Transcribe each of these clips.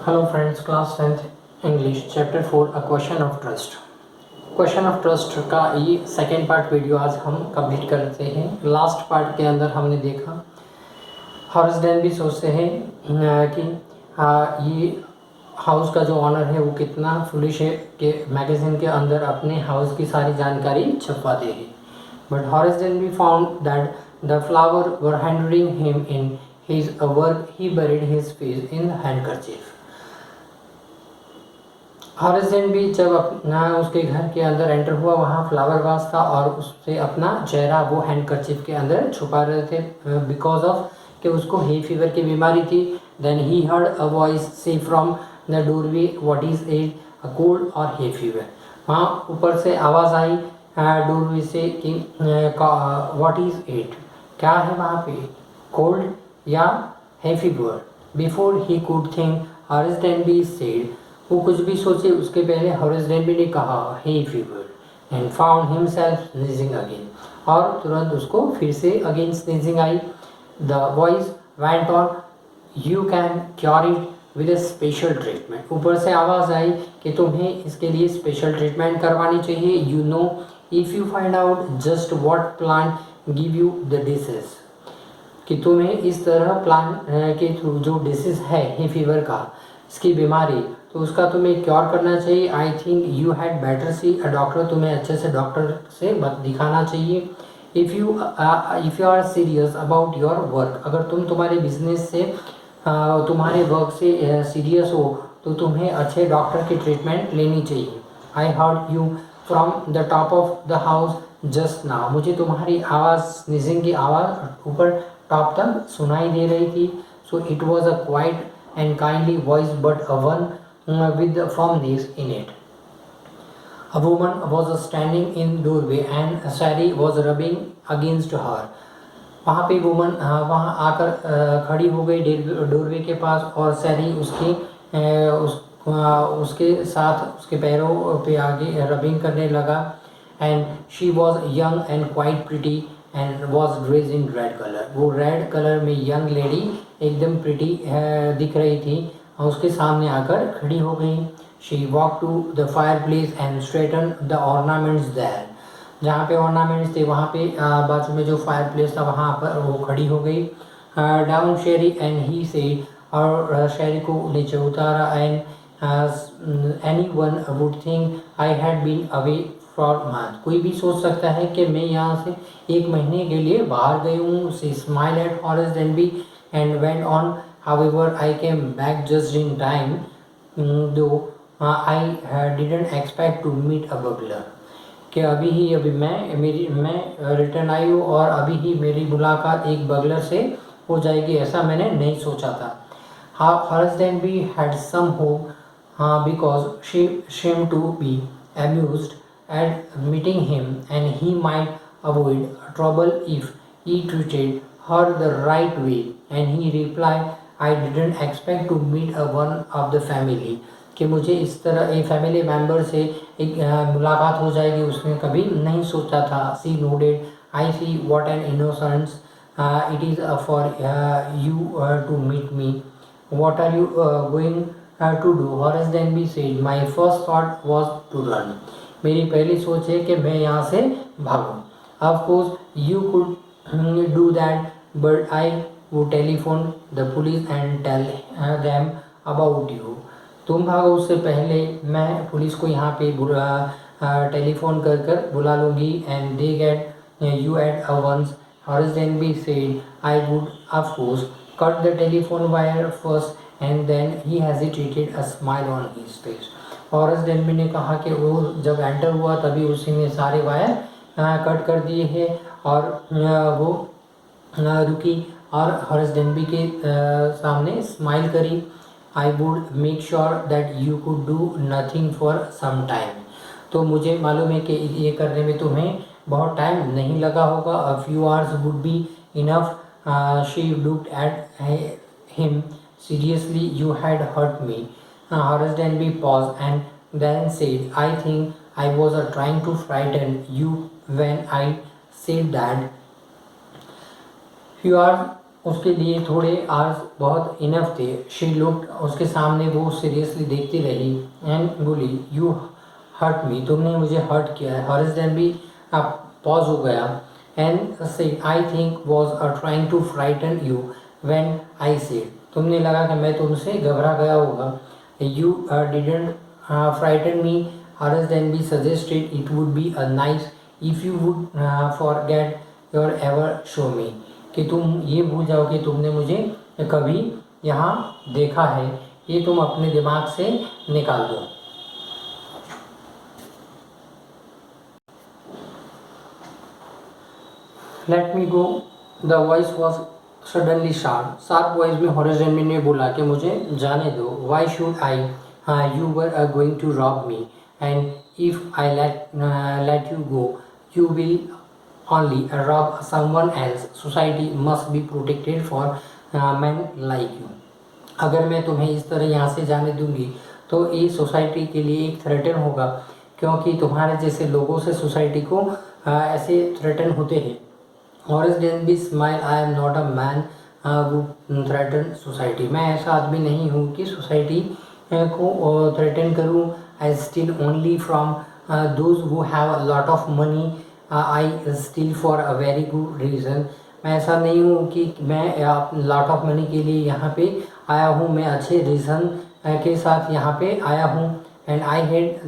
Hello friends, class 10th English chapter 4 a question of trust. Question of trust का ये second part video आज हम complete करते हैं। लास्ट पार्ट के अंदर हमने देखा हॉरेस डेनबी सोचते हैं कि ये हाउस का जो ऑनर है वो कितना फुलिश है कि मैगजीन के अंदर अपने हाउस की सारी जानकारी छपवा देगी। But Horace Danby found that the flower were hindering him in his work he buried his face in the handkerchief. Horace Danby जब अपना उसके घर के अंदर एंटर हुआ, वहाँ फ्लावर वास था और उससे अपना चेहरा वो हैंडकरचीफ के अंदर छुपा रहे थे बिकॉज ऑफ कि उसको हे फीवर की बीमारी थी। Then he heard a voice say from the doorway what is it a cold or hay fever. वहाँ ऊपर से आवाज़ आई डोरवे से कि व्हाट इज इट, क्या है वहाँ पे, कोल्ड या hay fever. Before he could think Horace Denby said, वो कुछ भी सोचे उसके पहले हॉरेस डेनबी ने कहा hay fever and found himself sneezing again, और तुरंत उसको फिर से again sneezing I. The voice went on you can cure it with a special treatment. ऊपर से आवाज़ आई कि तुम्हें इसके लिए स्पेशल ट्रीटमेंट करवानी चाहिए। You know if you find out just what plant give you the disease, कि तुम्हें इस तरह प्लान के थ्रू जो डिसीज है हे फीवर का, इसकी बीमारी, तो उसका तुम्हें क्योर करना चाहिए। I think you had better see a doctor, तुम्हें अच्छे से डॉक्टर से दिखाना चाहिए। If you are serious about your work, अगर तुम तुम्हारे बिजनेस से तुम्हारे वर्क से सीरियस हो तो तुम्हें अच्छे डॉक्टर की ट्रीटमेंट लेनी चाहिए। I heard you from the top of the house just now, मुझे तुम्हारी आवाज़, स्नीजिंग की आवाज़ ऊपर टॉप तक सुनाई दे रही थी। So it was a quite and kindly voice, but a one with the firmness in it. A woman was standing in doorway and Sally was rubbing against her. वहाँ पे वुमन वहाँ आकर खड़ी हो गई डोरवे के पास, और सैली उसके उसके साथ उसके पैरों पे आगे रबिंग करने लगा। And she was young and quite pretty and was dress in red colour, वो रेड कलर में यंग लेडी एकदम प्रिटी दिख रही थी और उसके सामने आकर खड़ी हो गई। She walk to the fireplace and straighten the ornaments there, जहाँ पे ऑर्नामेंट्स थे वहाँ पे बाजू में जो फायर प्लेस था वहाँ पर वो खड़ी हो गई। Down Sheri and he said, और शेरी को नीचे उतारा। And anyone would think I had been away for month, कोई भी सोच सकता है कि मैं यहाँ से एक महीने के लिए बाहर गई हूँ। She smile at Horace Danby and went on, however I came back just in time though I didn't expect to meet a burglar, कि अभी मैं रिटर्न आई हूँ और अभी ही मेरी मुलाकात एक बगलर से हो जाएगी, ऐसा मैंने नहीं सोचा था। Horace Denby had some hope because she seemed to be amused at meeting him and he might avoid trouble if he treated her the right way, and he replied, I didn't expect to meet a one of the family, कि मुझे इस तरह एक family member से एक मुलाकात हो जाएगी, उसने कभी नहीं सोचा था। She nodded, I see what an innocence it is for you to meet me, what are you going to do. Horace Denby said, my first thought was to run, मेरी पहली सोच है कि मैं यहाँ से भागूँ। Of course you could do that, but I would telephone the police and tell them about you, तुम भागो उससे पहले मैं पुलिस को यहाँ पे टेलीफोन कर कर बुला लूँगी। And they get you at a once. Horace Denby said, I would of course cut the telephone wire first and then he hesitated, a smile on his face. Horace Denby ने कहा कि वो जब enter हुआ तभी उसी ने सारे वायर कट कर दिए हैं, और वो रुकी और हॉरेस डेनबी के सामने स्माइल करी। I would make sure that you could do nothing for some time, तो मुझे मालूम है कि ये करने में तुम्हें बहुत टाइम नहीं लगा होगा। A few hours would be enough. She looked at him seriously, you had hurt me. Horace Denby pause and then said, I think I was trying to frighten you when I said that you are उसके लिए थोड़े hours बहुत enough थे। She looked, उसके सामने वो seriously देखती रही एंड बोली, यू हर्ट मी, तुमने मुझे हर्ट किया है। हॉरिस डेनबी पॉज हो गया and said, I think was trying to frighten you when I said, तुमने लगा कि मैं तुमसे घबरा गया होगा। You didn't frighten me. Horace Denby suggested it would be a nice if you would forget your ever show me, कि तुम ये भूल जाओ कि तुमने मुझे कभी यहाँ देखा है, ये तुम अपने दिमाग से निकाल दो। Let me go, the voice was suddenly sharp. Sharp voice में हॉरिस डेनबी ने बोला कि मुझे जाने दो। Why should I, you were going to rob me and if I let you go you will only rob someone else. Society must be protected for men like you. अगर मैं तुम्हें इस तरह यहाँ से जाने दूंगी तो ये सोसाइटी के लिए एक थ्रेटन होगा, क्योंकि तुम्हारे जैसे लोगों से सोसाइटी को ऐसे थ्रेटन होते हैं। हॉरिस Denby smile, I am not a man who threaten society, मैं ऐसा आदमी नहीं हूँ कि सोसाइटी को थ्रेटन करूँ। I steal only from those who have a lot of money, I steal for a very good reason, मैं ऐसा नहीं हूँ कि मैं लॉट ऑफ मनी के लिए यहाँ पे आया हूँ, मैं अच्छे रीज़न के साथ यहाँ पे आया हूँ। And I head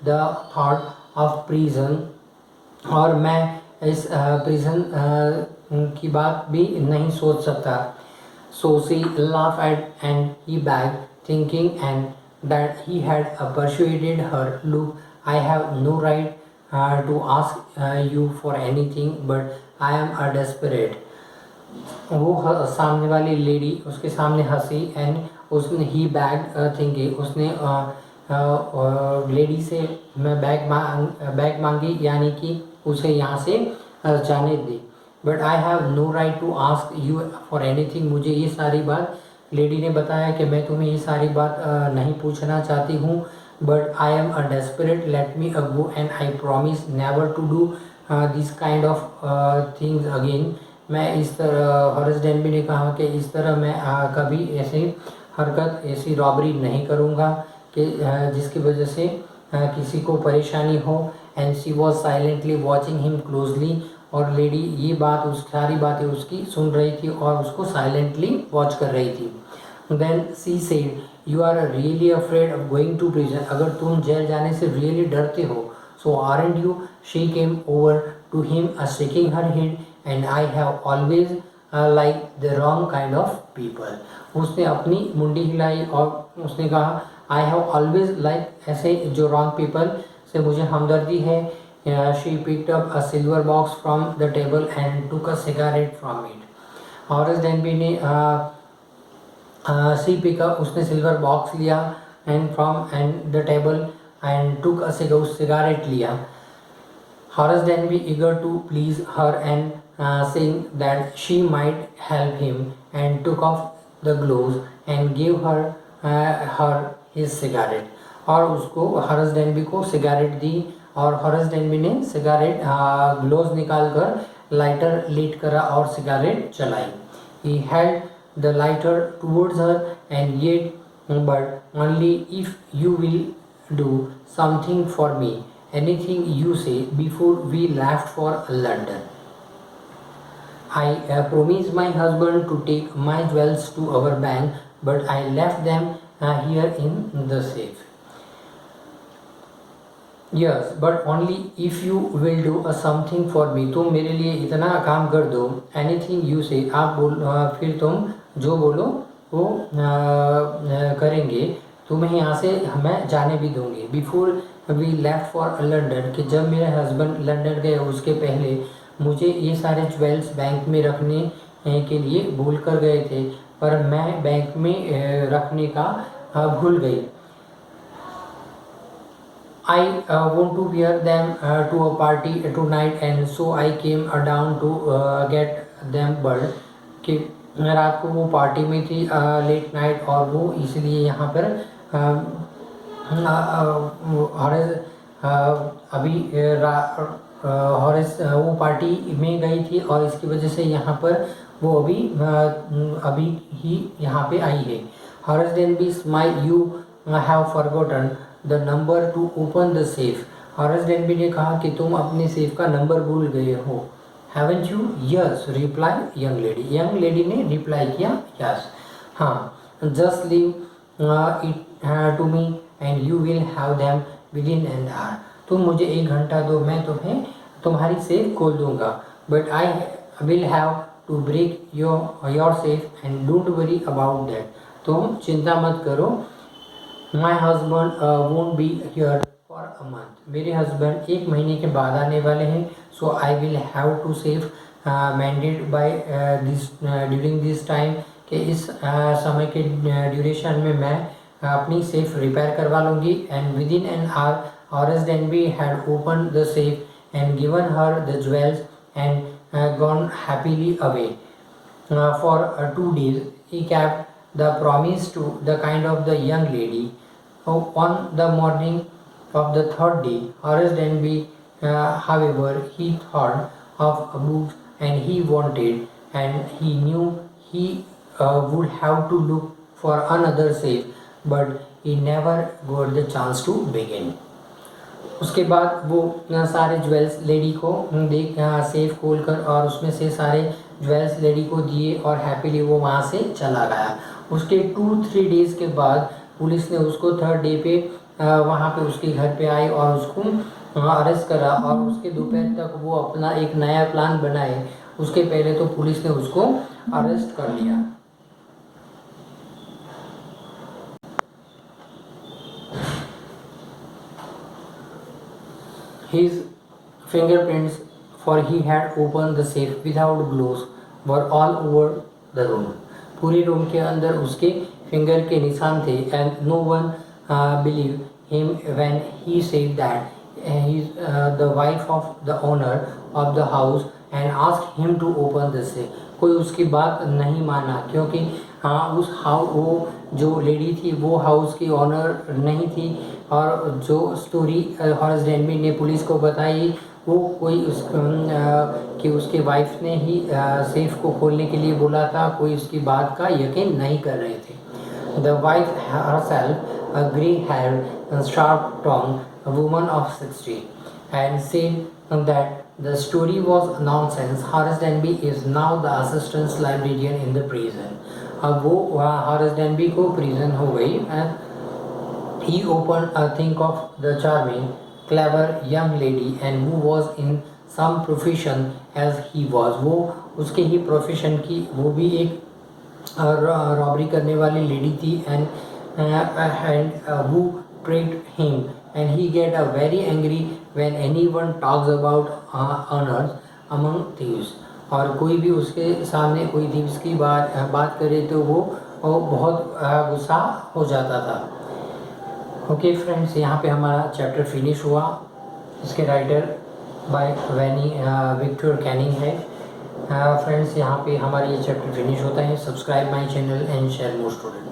the thought of prison, और मैं इस प्रिजन की बात भी नहीं सोच सकता। So she laughed at and he begged, thinking and that he had persuaded her. Look, I have no right to ask you for anything, but I am a desperate. वो सामने वाली लेडी उसके सामने हंसी एंड उसने ही bag thinking, उसने lady से मैं बैग मांगी, यानी कि उसे यहाँ से जाने दी। But I have no right to ask you for anything, मुझे ये सारी बात, लेडी ने बताया कि मैं तुम्हें ये सारी बात नहीं पूछना चाहती हूँ। But I am a desperate, let me go and I promise never to do this kind of things again. मैं इस तरह, हॉरिस डेनबी ने कहा कि इस तरह मैं कभी ऐसी हरकत, ऐसी रॉबरी नहीं करूँगा कि जिसकी वजह से किसी को परेशानी हो। And she was silently watching him closely, और लेडी ये बात, उस सारी बातें उसकी सुन रही थी और उसको साइलेंटली वॉच कर रही थी। Then she said, you are really afraid of going to prison, अगर तुम जेल जाने से रियली डरते हो, so aren't you. She came over to him shaking her head, and I have always like the wrong kind of people. उसने अपनी मुंडी हिलाई और उसने कहा, आई हैव ऑलवेज लाइक, ऐसे जो रॉन्ग पीपल से मुझे हमदर्दी है। She picked up a silver box from the table and took a cigarette from it. Horace Denby ने सी पिकअप, उसने सिल्वर बॉक्स लिया and from and the table and took a cigarette लिया। Horace Danby eager to please her and saying that she might help him, and took off the gloves and gave her his cigarette, और उसको हॉरिस Denby को cigarette दी, और हॉरिस Denby ने cigarette gloves निकाल कर lighter लीट करा और सिगारेट चलाई। He held the lighter towards her and yet, but only if you will do something for me, anything you say, before we left for London. I promised my husband to take my jewels to our bank, but I left them here in the safe. Yes, but only if you will do something for me. तुम मेरे लिए इतना काम कर दो। Anything you say, आप फिर तुम जो बोलो वो करेंगे, तुम्हें यहाँ से मैं जाने भी दूंगी। Before we left for London, कि जब मेरे हस्बैंड लंदन गए उसके पहले मुझे ये सारे ज्वेल्स बैंक में रखने के लिए भूल कर गए थे, पर मैं बैंक में रखने का भूल गई। I want to wear them to a party tonight, and so I came down to get them, but कि रात को वो पार्टी में थी लेट नाइट, और वो इसलिए यहाँ पर हॉरिस अभी हॉरेस वो पार्टी में गई थी और इसकी वजह से यहाँ पर वो अभी ही यहाँ पे आई है। Horace Denby smile, you have forgotten the number two open the safe. Horace Denby ने कहा कि तुम अपने सेफ का नंबर भूल गए हो। Haven't you? Yes reply young lady. Young lady ने रिप्लाई किया यस। हाँ, just leave it to me and you will have them within an hour. तुम मुझे 1 घंटा दो, मैं तुम्हें तुम्हारी सेफ खोल दूंगा, but I will have to break your safe and don't worry about that. तुम चिंता मत करो, my husband won't be here for a month. मेरे हस्बैंड 1 महीने के बाद आने वाले हैं। So I will have to save mended by this during this time, कि इस समय के ड्यूरेशन में मैं अपनी सेफ रिपेयर करवा लूँगी। And with in an our Horace Denby had open the safe and given her the jewels and gone happily away for 2 days. He kept the promise to the kind of the young lady. On the morning of the 3rd day, Horace Denby, however, he thought of books and he wanted, and he knew he would have to look for another safe, but he never got the chance to begin. उसके बाद वो सारे jewels lady को देख safe खोल कर और उसमें से सारे ज्वेल्स लेडी को दिए और हैप्पीली वो वहाँ से चला गया। उसके 2-3 डेज़ के बाद पुलिस ने उसको 3rd डे पे वहाँ पे उसके घर पे आई और उसको अरेस्ट करा और उसके दोपहर तक वो अपना एक नया प्लान बनाए, उसके पहले तो पुलिस ने उसको अरेस्ट कर लिया। His fingerprints, for he had opened the safe without gloves, were all over the room. पूरे रूम के अंदर उसके फिंगर के निशान थे। and no one believed him when he said that he is the wife of the owner of the house and asked him to open the safe. कोई उसकी बात नहीं माना क्योंकि उस हाउस वो जो लेडी थी वो हाउस की ऑनर नहीं थी और जो स्टोरी हॉरेस डेनबी ने पुलिस को बताई वो कोई कि उसके वाइफ ने ही सेफ को खोलने के लिए बोला था, कोई उसकी बात का यकीन नहीं कर रहे थे। The wife herself, a grey-haired, sharp-tongued woman of 60, and said that the story was nonsense. Horace Denby is now the assistant librarian in the prison. अब वो हॉरेस डेनबी को प्रिजन हो गई। He opened a think of the charming, clever young lady and who was in some profession as he was. वो उसके ही profession की वो भी एक रॉबरी करने वाली लेडी थी and who tricked him and he get a very angry when anyone talks about honors among thieves. और कोई भी उसके सामने कोई थीव्स की बात करे तो वो बहुत गुस्सा हो जाता था। ओके फ्रेंड्स, यहाँ पे हमारा चैप्टर फिनिश हुआ। इसके राइटर बाय वैनी विक्टर कैनिंग है। फ्रेंड्स, यहाँ पे हमारा ये चैप्टर फिनिश होता है। Subscribe my channel and share more student.